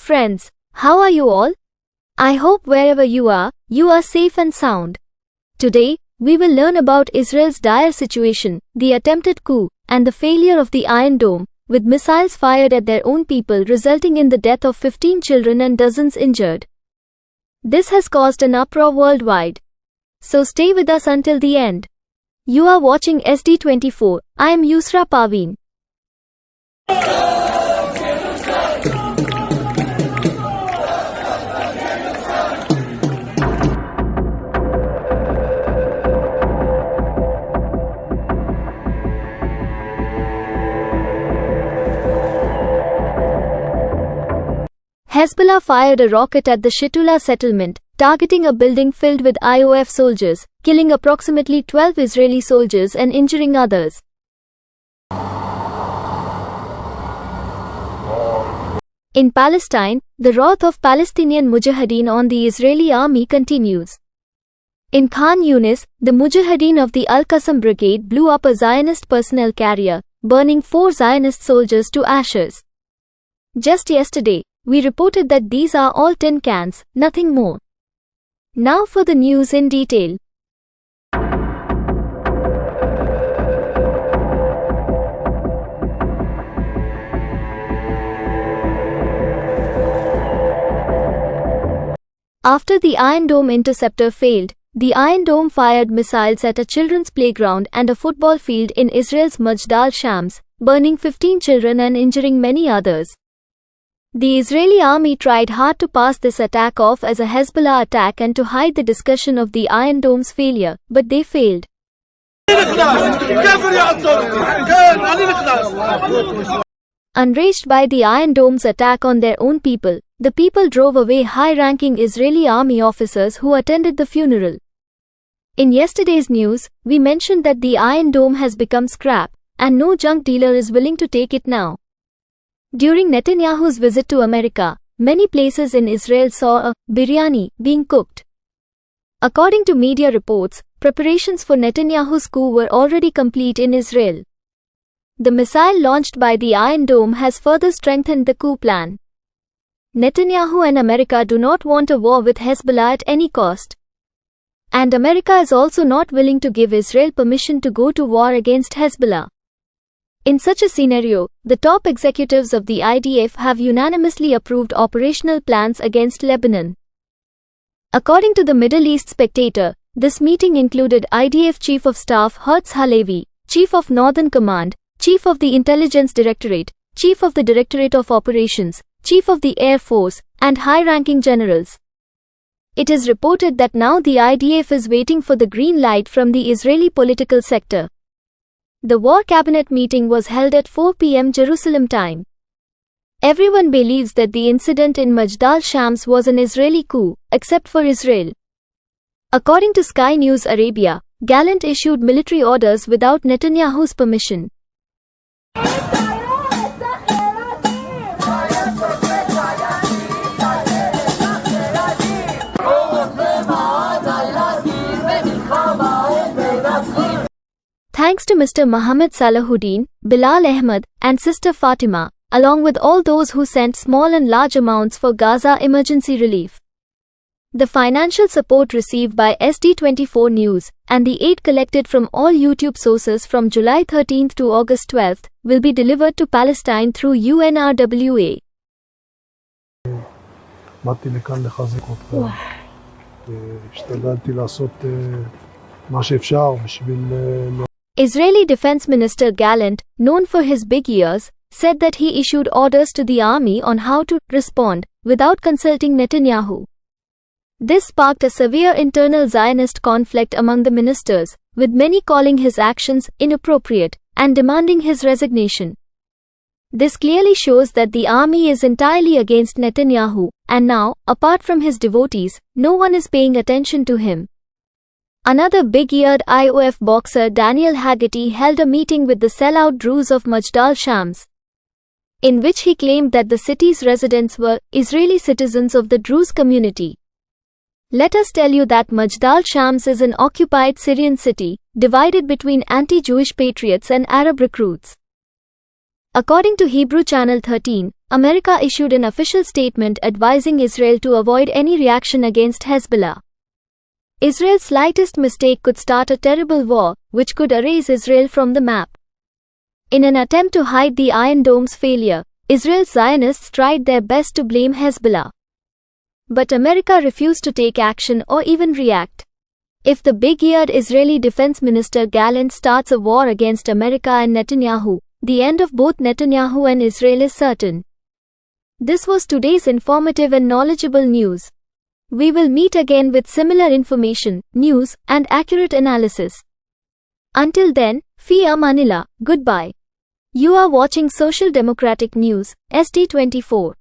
Friends, how are you all? I hope wherever you are safe and sound. Today, we will learn about Israel's dire situation, the attempted coup, and the failure of the Iron Dome, with missiles fired at their own people resulting in the death of 15 children and dozens injured. This has caused an uproar worldwide. So stay with us until the end. You are watching SD24. I am Yusra Parveen. Hezbollah fired a rocket at the Shitula settlement, targeting a building filled with IOF soldiers, killing approximately 12 Israeli soldiers and injuring others. In Palestine, the wrath of Palestinian Mujahideen on the Israeli army continues. In Khan Yunis, the Mujahideen of the Al-Qassam Brigade blew up a Zionist personnel carrier, burning 4 Zionist soldiers to ashes. Just yesterday, we reported that these are all tin cans, nothing more. Now for the news in detail. After the Iron Dome interceptor failed, the Iron Dome fired missiles at a children's playground and a football field in Israel's Majdal Shams, burning 15 children and injuring many others. The Israeli army tried hard to pass this attack off as a Hezbollah attack and to hide the discussion of the Iron Dome's failure, but they failed. Enraged by the Iron Dome's attack on their own people, the people drove away high-ranking Israeli army officers who attended the funeral. In yesterday's news, we mentioned that the Iron Dome has become scrap, and no junk dealer is willing to take it now. During Netanyahu's visit to America, many places in Israel saw a biryani being cooked. According to media reports, preparations for Netanyahu's coup were already complete in Israel. The missile launched by the Iron Dome has further strengthened the coup plan. Netanyahu and America do not want a war with Hezbollah at any cost. And America is also not willing to give Israel permission to go to war against Hezbollah. In such a scenario, the top executives of the IDF have unanimously approved operational plans against Lebanon. According to the Middle East Spectator, this meeting included IDF Chief of Staff Herz Halevi, Chief of Northern Command, Chief of the Intelligence Directorate, Chief of the Directorate of Operations, Chief of the Air Force, and high-ranking generals. It is reported that now the IDF is waiting for the green light from the Israeli political sector. The war cabinet meeting was held at 4 p.m. Jerusalem time. Everyone believes that the incident in Majdal Shams was an Israeli coup, except for Israel. According to Sky News Arabia, Gallant issued military orders without Netanyahu's permission. Thanks to Mr. Mohammed Salahuddin, Bilal Ahmed, and Sister Fatima, along with all those who sent small and large amounts for Gaza emergency relief. The financial support received by SD24 News, and the aid collected from all YouTube sources from July 13 to August 12, will be delivered to Palestine through UNRWA. באתי לכאן לחזק אותך, השתדלתי לעשות מה שאפשר בשביל Israeli Defense Minister Gallant, known for his big ears, said that he issued orders to the army on how to respond without consulting Netanyahu. This sparked a severe internal Zionist conflict among the ministers, with many calling his actions inappropriate and demanding his resignation. This clearly shows that the army is entirely against Netanyahu, and now, apart from his devotees, no one is paying attention to him. Another big-eared IOF boxer Daniel Haggerty held a meeting with the sellout Druze of Majdal Shams, in which he claimed that the city's residents were Israeli citizens of the Druze community. Let us tell you that Majdal Shams is an occupied Syrian city, divided between anti-Jewish patriots and Arab recruits. According to Hebrew Channel 13, America issued an official statement advising Israel to avoid any reaction against Hezbollah. Israel's slightest mistake could start a terrible war, which could erase Israel from the map. In an attempt to hide the Iron Dome's failure, Israel's Zionists tried their best to blame Hezbollah. But America refused to take action or even react. If the big-eared Israeli Defense Minister Gallant starts a war against America and Netanyahu, the end of both Netanyahu and Israel is certain. This was today's informative and knowledgeable news. We will meet again with similar information, news, and accurate analysis. Until then, Fi Amanillah, goodbye. You are watching Social Democratic News, SD24.